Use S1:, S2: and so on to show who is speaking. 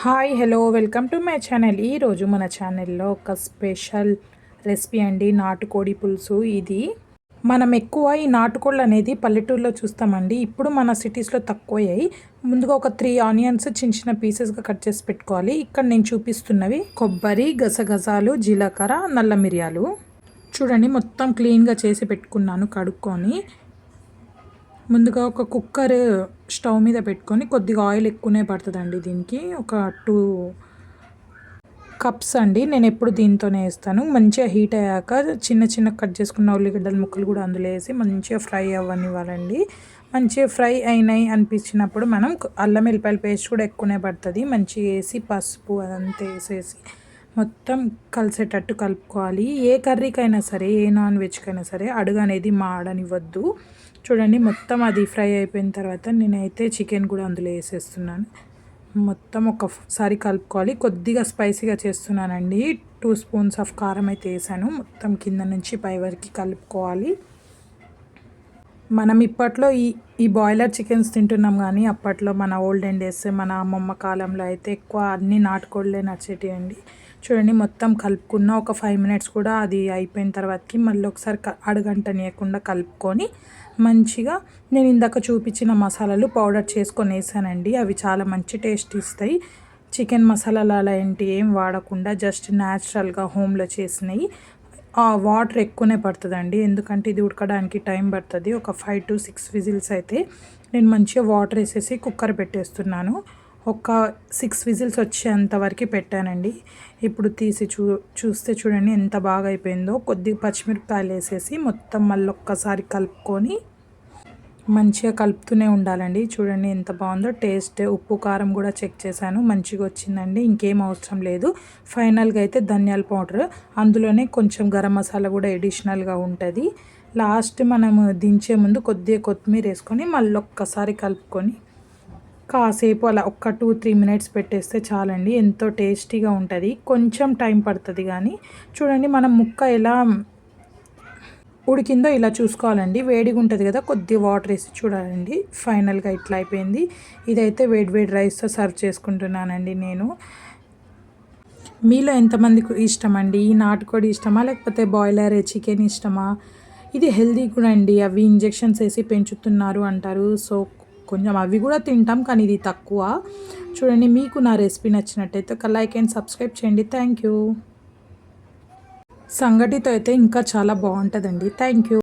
S1: Hi hello welcome to my channel. ఈరోజు మన ఛానల్లో ఒక స్పెషల్ రెసిపీ అండి, నాటుకోడి పులుసు. ఇది మనం ఎక్కువ ఈ నాటుకోళ్ళు అనేది పల్లెటూరులో చూస్తామండి. ఇప్పుడు మన సిటీస్లో తక్కువయ్యాయి. ముందుగా ఒక 3 ఆనియన్స్ చిన్న చిన్న పీసెస్గా కట్ చేసి పెట్టుకోవాలి. ఇక్కడ నేను చూపిస్తున్నవి కొబ్బరి, గసగసాలు, జీలకర్ర, నల్ల మిరియాలు. చూడండి, మొత్తం క్లీన్గా చేసి పెట్టుకున్నాను కడుక్కొని. ముందుగా ఒక కుక్కర్ స్టవ్ మీద పెట్టుకొని కొద్దిగా ఆయిల్ ఎక్కువనే పడుతుందండి. దీనికి ఒక 2 కప్స్ అండి. నేను ఎప్పుడు దీంతోనే వేస్తాను. మంచిగా హీట్ అయ్యాక చిన్న చిన్న కట్ చేసుకున్న ఉల్లిగడ్డల ముక్కలు కూడా అందులో వేసి మంచిగా ఫ్రై అవ్వనివ్వాలండి. మంచిగా ఫ్రై అయినాయి అనిపించినప్పుడు మనం అల్లం వెల్లిపాయల పేస్ట్ కూడా ఎక్కువనే పడుతుంది. మంచిగా వేసి పసుపు అదంతా వేసేసి మొత్తం కలిసేటట్టు కలుపుకోవాలి. ఏ కర్రీకైనా సరే, ఏ నాన్ వెజ్కైనా సరే అడుగు అనేది మాడనివ్వద్దు. చూడండి, మొత్తం అది ఫ్రై అయిపోయిన తర్వాత నేనైతే చికెన్ కూడా అందులో వేసేస్తున్నాను. మొత్తం ఒకసారి కలుపుకోవాలి. కొద్దిగా స్పైసీగా చేస్తున్నానండి. 2 స్పూన్స్ ఆఫ్ కారం అయితే వేసాను. మొత్తం కింద నుంచి పై వరకు కలుపుకోవాలి. మనం ఇప్పట్లో ఈ బాయిలర్ చికెన్స్ తింటున్నాం, కానీ అప్పట్లో మన ఓల్డెన్ డేస్, మన అమ్మమ్మ కాలంలో అయితే ఎక్కువ అన్నీ నాటుకోళ్ళే నచ్చేటివండి. చూడండి, మొత్తం కలుపుకున్న ఒక 5 మినిట్స్ కూడా అది అయిపోయిన తర్వాతకి మళ్ళీ ఒకసారి అడుగంటనీయకుండా కలుపుకొని మంచిగా నేను ఇందాక చూపించిన మసాలాలు పౌడర్ చేసుకొని వేసానండి. అవి చాలా మంచి టేస్ట్ ఇస్తాయి. చికెన్ మసాలాలు అలా ఏంటి ఏం వాడకుండా జస్ట్ న్యాచురల్గా హోమ్లో చేసినవి. వాటర్ ఎక్కువనే పడుతుందండి, ఎందుకంటే ఇది ఉడకడానికి టైం పడుతుంది. ఒక 5 to 6 విజిల్స్ అయితే నేను మంచిగా వాటర్ వేసేసి కుక్కర్ పెట్టేస్తున్నాను. ఒక 6 విజిల్స్ వచ్చేంత వరకు పెట్టానండి. ఇప్పుడు తీసి చూస్తే చూడండి ఎంత బాగా అయిపోయిందో. కొద్దిగా పచ్చిమిరపకాయలు వేసేసి మొత్తం మళ్ళీ ఒక్కసారి కలుపుకొని మంచిగా కలుపుతూనే ఉండాలండి. చూడండి ఎంత బాగుందో. టేస్ట్ ఉప్పు కారం కూడా చెక్ చేశాను, మంచిగా వచ్చిందండి. ఇంకేం అవసరం లేదు. ఫైనల్గా అయితే ధనియాల పౌడర్, అందులోనే కొంచెం గరం మసాలా కూడా ఎడిషనల్గా ఉంటుంది. లాస్ట్ మనము దించే ముందు కొద్దిగా కొత్తిమీర వేసుకొని మళ్ళీ ఒక్కసారి కలుపుకొని కాసేపు అలా ఒక 2-3 మినిట్స్ పెట్టేస్తే చాలండి. ఎంతో టేస్టీగా ఉంటుంది. కొంచెం టైం పడుతుంది కానీ చూడండి, మనం ముక్క ఎలా ఉడికిందో ఇలా చూసుకోవాలండి. వేడిగా ఉంటుంది కదా, కొద్దిగా వాటర్ వేసి చూడాలండి. ఫైనల్గా ఇట్లా అయిపోయింది. ఇదైతే వేడి రైస్తో సర్వ్ చేసుకుంటున్నానండి నేను. మీలో ఎంతమందికి ఇష్టం అండి? ఈ నాటుకోడి ఇష్టమా, లేకపోతే బాయిలర్ చికెన్ ఇష్టమా? ఇది హెల్దీ కూడా అండి. అవి ఇంజెక్షన్స్ వేసి పెంచుతున్నారు అంటారు. సో కొంచెం అవి కూడా తింటాం, కానీ ఇది తక్కువ. చూడండి, మీకు నా రెసిపీ నచ్చినట్టయితే ఒక లైక్ అండ్ సబ్స్క్రైబ్ చేయండి. Thank you. సంగటితో అయితే ఇంకా చాలా బాగుంటుందండి. Thank you.